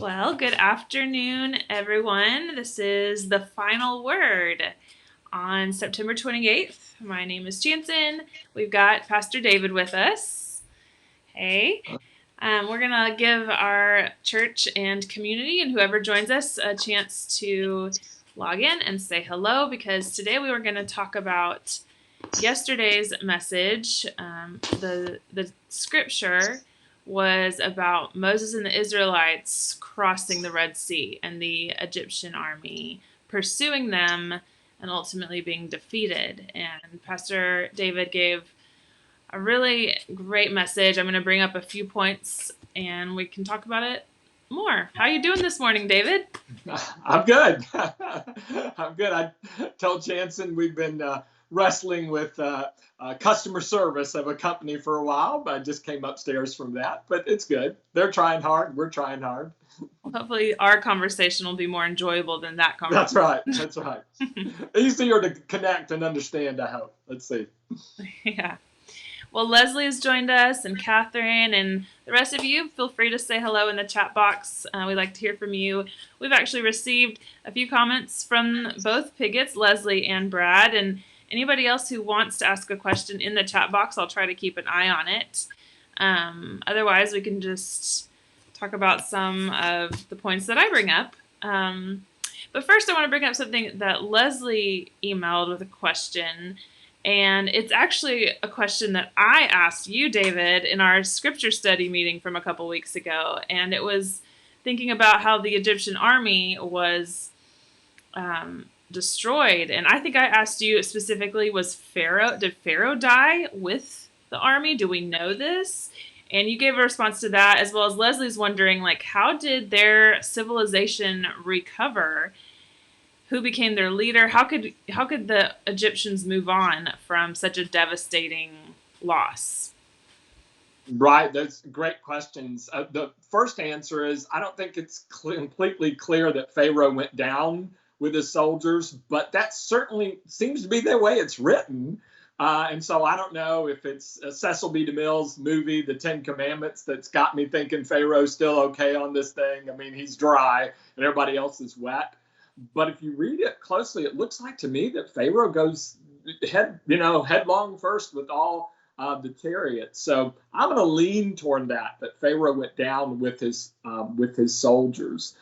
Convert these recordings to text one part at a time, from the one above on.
Well, good afternoon, everyone. This is the final word on September 28th. My name is Chansin. We've got Pastor David with us. Hey. We're going to give our church and community and whoever joins us a chance to log in and say hello, because today we were going to talk about yesterday's message. The scripture was about Moses and the Israelites crossing the Red Sea and the Egyptian army pursuing them and ultimately being defeated. And Pastor David gave a really great message. I'm going to bring up a few points and we can talk about it more. How are you doing this morning, David? I'm good. I'm good. I told Chansin we've been wrestling with customer service of a company for a while, but I just came upstairs from that. But it's good. They're trying hard. We're trying hard. Hopefully our conversation will be more enjoyable than that conversation. That's right. That's right. Easier to connect and understand, I hope. Let's see. Yeah. Well, Leslie has joined us, and Catherine, and the rest of you, feel free to say hello in the chat box. We'd like to hear from you. We've actually received a few comments from both Piggotts, Leslie and Brad, and anybody else who wants to ask a question in the chat box, I'll try to keep an eye on it. Otherwise, we can just talk about some of the points that I bring up. But first, I want to bring up something that Leslie emailed with a question. And it's actually a question that I asked you, David, in our scripture study meeting from a couple weeks ago. And it was thinking about how the Egyptian army was destroyed. And I think I asked you specifically, did Pharaoh die with the army? Do we know this? And you gave a response to that, as well as Leslie's wondering, how did their civilization recover? Who became their leader? How could the Egyptians move on from such a devastating loss? Right, those great questions. The first answer is I don't think it's completely clear that Pharaoh went down with his soldiers, but that certainly seems to be the way it's written. And so I don't know if it's Cecil B. DeMille's movie, The Ten Commandments, that's got me thinking Pharaoh's still okay on this thing. I mean, he's dry and everybody else is wet. But if you read it closely, it looks like to me that Pharaoh goes headlong first with all the chariots. So I'm going to lean toward that Pharaoh went down with his soldiers.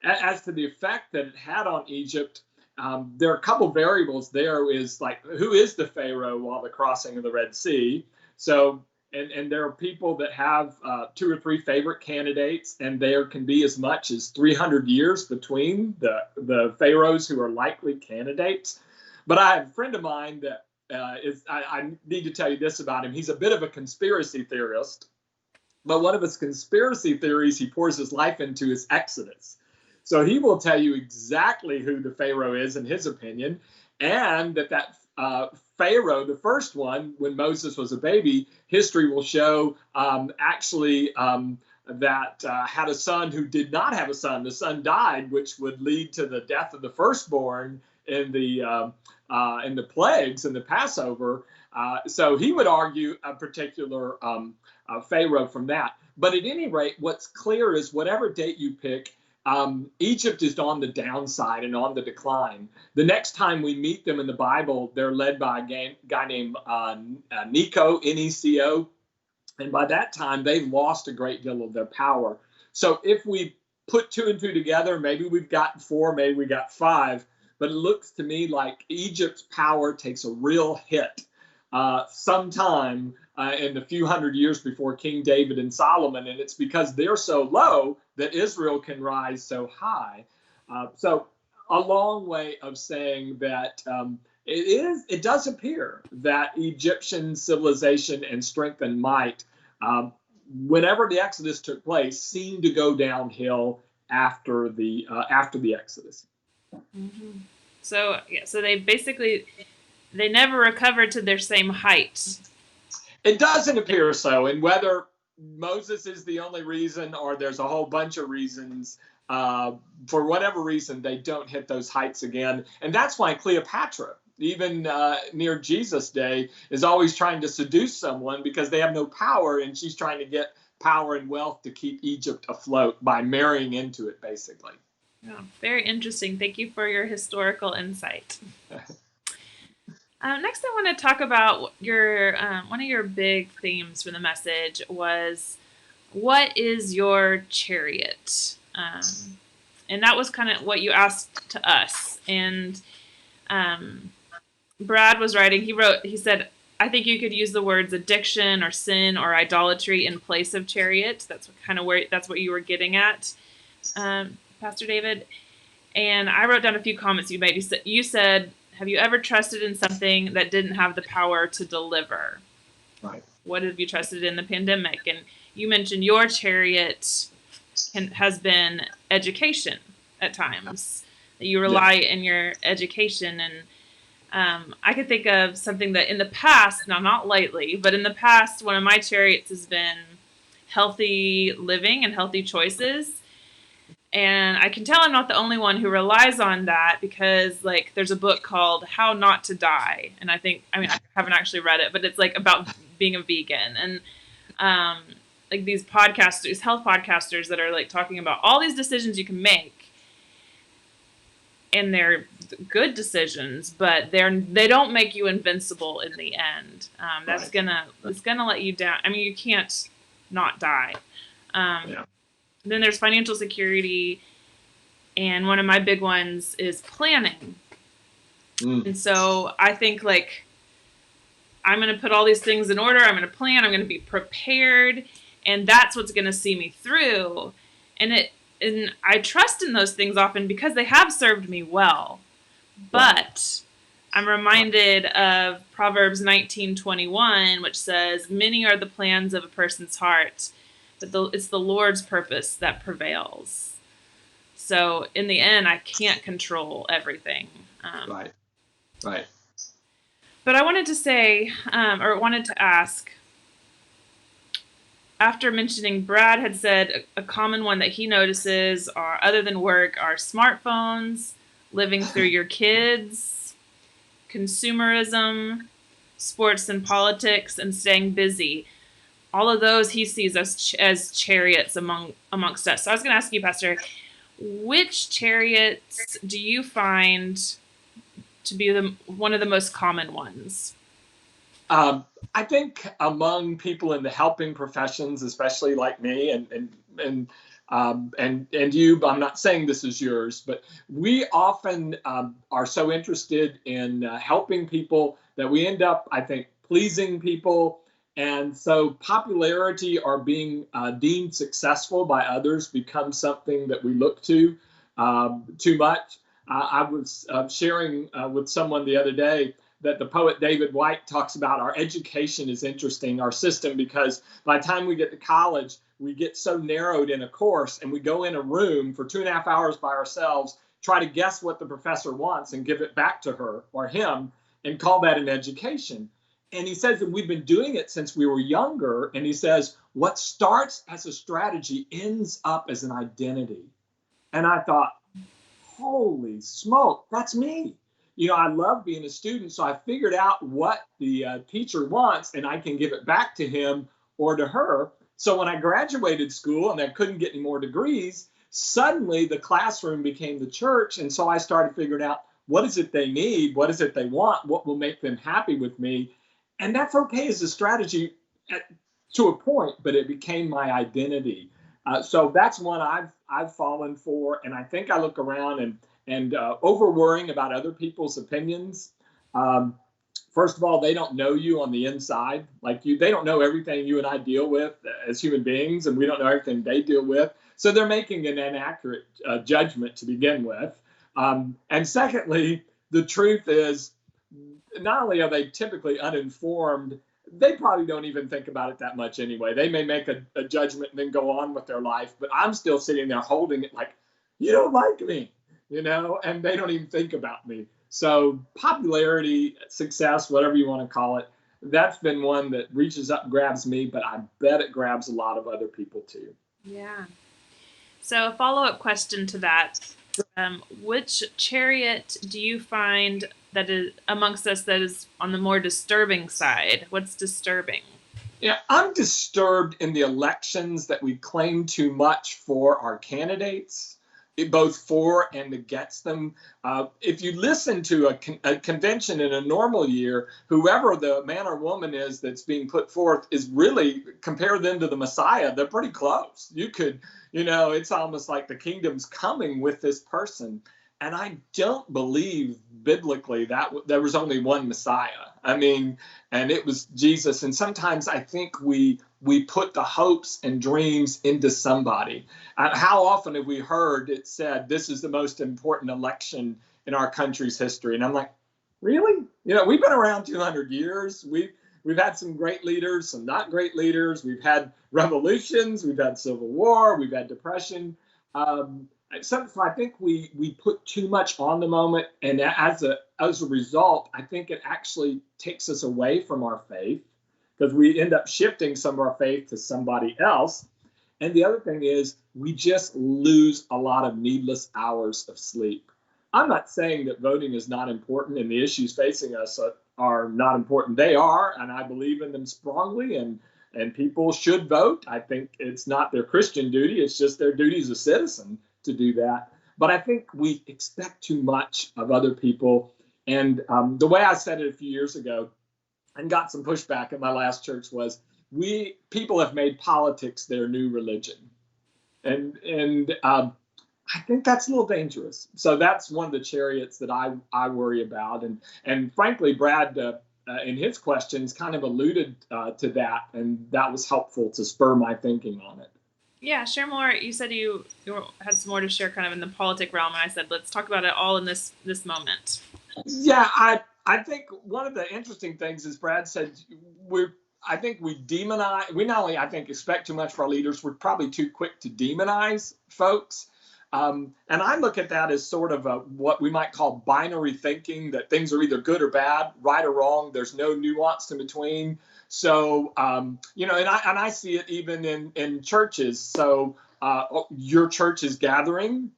As to the effect that it had on Egypt, there are a couple variables. There is who is the Pharaoh while the crossing of the Red Sea? So and there are people that have 2 or 3 favorite candidates, and there can be as much as 300 years between the pharaohs who are likely candidates. But I have a friend of mine that I need to tell you this about him. He's a bit of a conspiracy theorist, but one of his conspiracy theories he pours his life into is Exodus. So he will tell you exactly who the Pharaoh is in his opinion, and that Pharaoh, the first one, when Moses was a baby, history will show that had a son who did not have a son. The son died, which would lead to the death of the firstborn in the plagues in the Passover. So he would argue a particular Pharaoh from that. But at any rate, what's clear is whatever date you pick, Egypt is on the downside and on the decline. The next time we meet them in the Bible, they're led by a guy named Neco, N-E-C-O. And by that time, they've lost a great deal of their power. So if we put 2 and 2 together, maybe we've got 4, maybe we got 5. But it looks to me like Egypt's power takes a real hit sometime in the few hundred years before King David and Solomon. And it's because they're so low that Israel can rise so high. So a long way of saying that it does appear that Egyptian civilization and strength and might, whenever the Exodus took place, seemed to go downhill after the Exodus. Mm-hmm. So they never recovered to their same height. It doesn't appear so, and whether Moses is the only reason or there's a whole bunch of reasons, for whatever reason, they don't hit those heights again. And that's why Cleopatra, even near Jesus' day, is always trying to seduce someone because they have no power, and she's trying to get power, and wealth to keep Egypt afloat by marrying into it, basically. Yeah, very interesting. Thank you for your historical insight. Next, I want to talk about your one of your big themes for the message was, what is your chariot? And that was kind of what you asked to us. And Brad was writing. He said, I think you could use the words addiction or sin or idolatry in place of chariot. That's what you were getting at, Pastor David. And I wrote down a few comments you made. You said, have you ever trusted in something that didn't have the power to deliver? Right. What have you trusted in the pandemic? And you mentioned your chariot has been education at times. You rely in your education. And I could think of something that in the past, now not lately, but in the past, one of my chariots has been healthy living and healthy choices. And I can tell I'm not the only one who relies on that, because like there's a book called How Not to Die. And I haven't actually read it, but it's like about being a vegan. And like these health podcasters that are like talking about all these decisions you can make. And they're good decisions, but they don't make you invincible in the end. It's gonna let you down. I mean, you can't not die. Then there's financial security, and one of my big ones is planning. And so I think like I'm going to put all these things in order. I'm going to plan. I'm going to be prepared, and that's what's going to see me through. And I trust in those things often because they have served me well. But I'm reminded of Proverbs 19:21, which says, "Many are the plans of a person's heart, but it's the Lord's purpose that prevails." So in the end, I can't control everything. Right. But I wanted to say, or wanted to ask, after mentioning Brad had said a common one that he notices are, other than work, are smartphones, living through your kids, consumerism, sports and politics, and staying busy. All of those he sees as chariots amongst us. So I was going to ask you, Pastor, which chariots do you find to be one of the most common ones? I think among people in the helping professions, especially like me and you, but I'm not saying this is yours, but we often are so interested in helping people that we end up, I think, pleasing people. And so popularity or being deemed successful by others becomes something that we look to too much. I was sharing with someone the other day that the poet David White talks about our education is interesting, our system, because by the time we get to college, we get so narrowed in a course and we go in a room for 2.5 hours by ourselves, try to guess what the professor wants and give it back to her or him and call that an education. And he says that we've been doing it since we were younger. And he says, what starts as a strategy ends up as an identity. And I thought, holy smoke, that's me. You know, I love being a student, so I figured out what the teacher wants, and I can give it back to him or to her. So when I graduated school and I couldn't get any more degrees, suddenly the classroom became the church, and so I started figuring out what is it they need, what is it they want, what will make them happy with me, and that's okay as a strategy to a point, but it became my identity. So that's one I've fallen for, and I think I look around and over worrying about other people's opinions. First of all, they don't know you on the inside. Like they don't know everything you and I deal with as human beings, and we don't know everything they deal with. So they're making an inaccurate judgment to begin with. And secondly, the truth is, not only are they typically uninformed, they probably don't even think about it that much anyway. They may make a judgment and then go on with their life, but I'm still sitting there holding it like, you don't like me. You know, and they don't even think about me. So popularity, success, whatever you want to call it, that's been one that reaches up and grabs me, but I bet it grabs a lot of other people too. Yeah. So a follow-up question to that, which chariot do you find that is amongst us that is on the more disturbing side? What's disturbing? Yeah, I'm disturbed in the elections that we claim too much for our candidates, both for and against them. If you listen to a convention in a normal year, whoever the man or woman is that's being put forth is really, compare them to the Messiah, they're pretty close. You could, it's almost like the kingdom's coming with this person. And I don't believe biblically that there was only one Messiah. I mean, and it was Jesus. And sometimes I think we put the hopes and dreams into somebody. How often have we heard it said this is the most important election in our country's history? And I'm like, really? We've been around 200 years. We've had some great leaders, some not great leaders. We've had revolutions. We've had civil war. We've had depression. So I think we put too much on the moment, and as a result, I think it actually takes us away from our faith because we end up shifting some of our faith to somebody else. And the other thing is we just lose a lot of needless hours of sleep. I'm not saying that voting is not important and the issues facing us are not important. They are, and I believe in them strongly, and people should vote. I think it's not their Christian duty, it's just their duty as a citizen to do that. But I think we expect too much of other people. And the way I said it a few years ago and got some pushback at my last church was people have made politics their new religion. And I think that's a little dangerous. So that's one of the chariots that I worry about. And frankly, Brad, in his questions, kind of alluded to that, and that was helpful to spur my thinking on it. Yeah, share more. You said you had some more to share kind of in the politic realm, and I said, let's talk about it all in this moment. Yeah, I think one of the interesting things is Brad said I think we demonize. We not only I think expect too much for our leaders, we're probably too quick to demonize folks. And I look at that as sort of what we might call binary thinking, that things are either good or bad, right or wrong. There's no nuance in between. So, and I see it even in churches. So your church is gathering,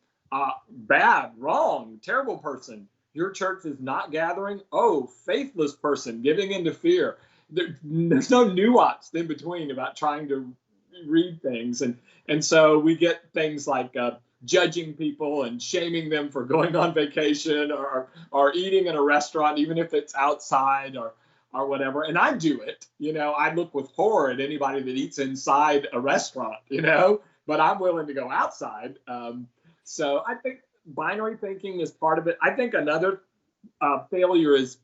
bad, wrong, terrible person. Your church is not gathering, oh, faithless person, giving into fear. There's no nuance in between about trying to read things. And so we get things like judging people and shaming them for going on vacation or eating in a restaurant, even if it's outside or whatever. And I do it, I look with horror at anybody that eats inside a restaurant, but I'm willing to go outside. So I think binary thinking is part of it. I think another failure is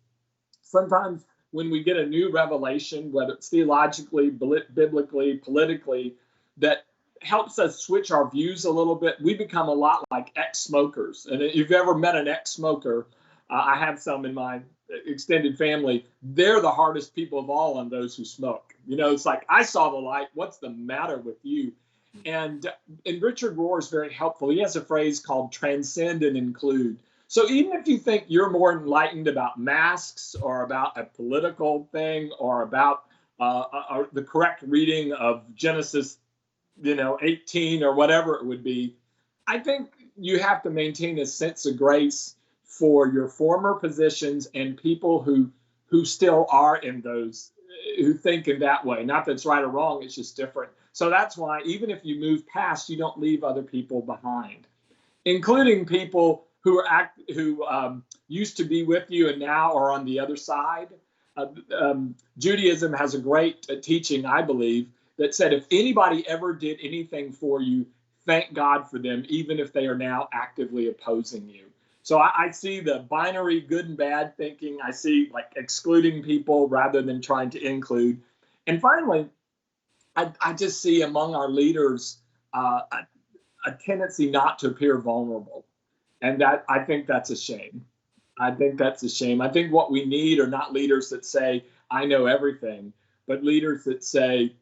sometimes when we get a new revelation, whether it's theologically, biblically, politically, that helps us switch our views a little bit, we become a lot like ex-smokers. And if you've ever met an ex-smoker, I have some in my extended family, they're the hardest people of all on those who smoke. It's like, I saw the light, what's the matter with you? And Richard Rohr is very helpful. He has a phrase called transcend and include. So even if you think you're more enlightened about masks or about a political thing or about the correct reading of Genesis 18 or whatever it would be, I think you have to maintain a sense of grace for your former positions and people who still are in those, who think in that way. Not that it's right or wrong, it's just different. So that's why even if you move past, you don't leave other people behind, including people who used to be with you and now are on the other side. Judaism has a great teaching, I believe, that said if anybody ever did anything for you, thank God for them, even if they are now actively opposing you. So I see the binary good and bad thinking. I see like excluding people rather than trying to include. And finally, I just see among our leaders a tendency not to appear vulnerable. And that I think that's a shame. I think that's a shame. I think what we need are not leaders that say, I know everything, but leaders that say,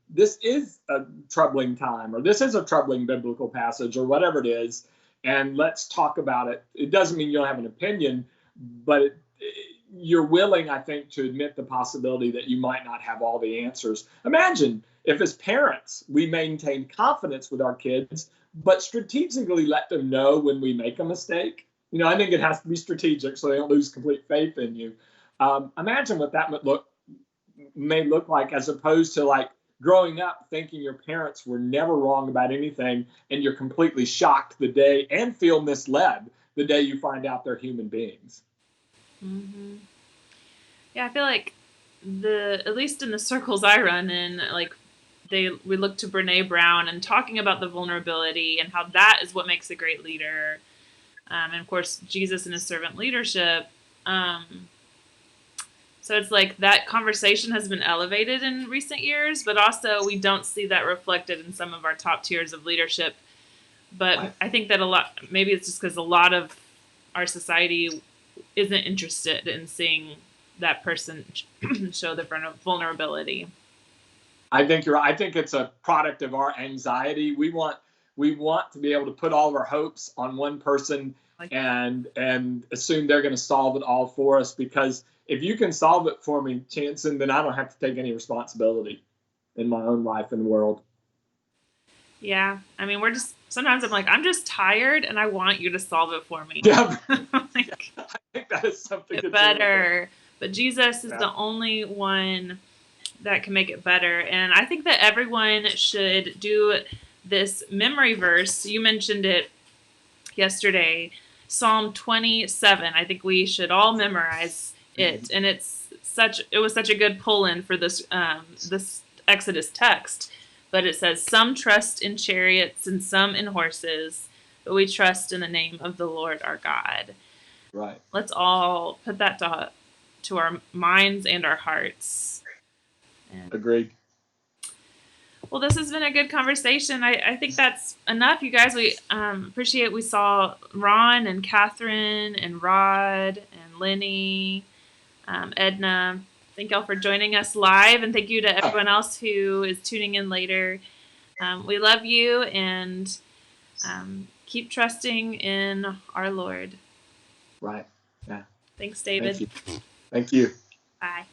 this is a troubling time, or this is a troubling biblical passage, or whatever it is, and let's talk about it. It doesn't mean you don't have an opinion, but you're willing, I think, to admit the possibility that you might not have all the answers. Imagine if, as parents, we maintain confidence with our kids, but strategically let them know when we make a mistake. I think it has to be strategic so they don't lose complete faith in you. Imagine what that would look may look like, as opposed to like growing up thinking your parents were never wrong about anything, and you're completely shocked the day and feel misled the day you find out they're human beings. Mm-hmm. Yeah, I feel like at least in the circles I run in, like we look to Brene Brown and talking about the vulnerability and how that is what makes a great leader. And of course, Jesus and his servant leadership. So it's like that conversation has been elevated in recent years, but also we don't see that reflected in some of our top tiers of leadership. But Right. I think that maybe it's just because a lot of our society isn't interested in seeing that person show the vulnerability. I think you're right. I think it's a product of our anxiety. We want to be able to put all of our hopes on one person Like, and assume they're going to solve it all for us, because if you can solve it for me, Chanson, then I don't have to take any responsibility in my own life and world. yeah, I mean, sometimes I'm like, I'm just tired and I want you to solve it for me. Yeah, Like, I think that is something it to do with it. better. But Jesus is Yeah. the only one that can make it better. And I think that everyone should do this memory verse. You mentioned it yesterday, Psalm 27. I think we should all memorize it. And it was such a good pull-in for this Exodus text. But it says, "Some trust in chariots and some in horses, but we trust in the name of the Lord our God." Right. Let's all put that to our minds and our hearts. And Agreed. well, this has been a good conversation. I think that's enough, you guys. We appreciate we saw Ron and Catherine and Rod and Lenny, Edna. Thank y'all for joining us live, and thank you to everyone else who is tuning in later. We love you, and keep trusting in our Lord. Right. Yeah. Thanks, Thank David. you. Thank you. Bye.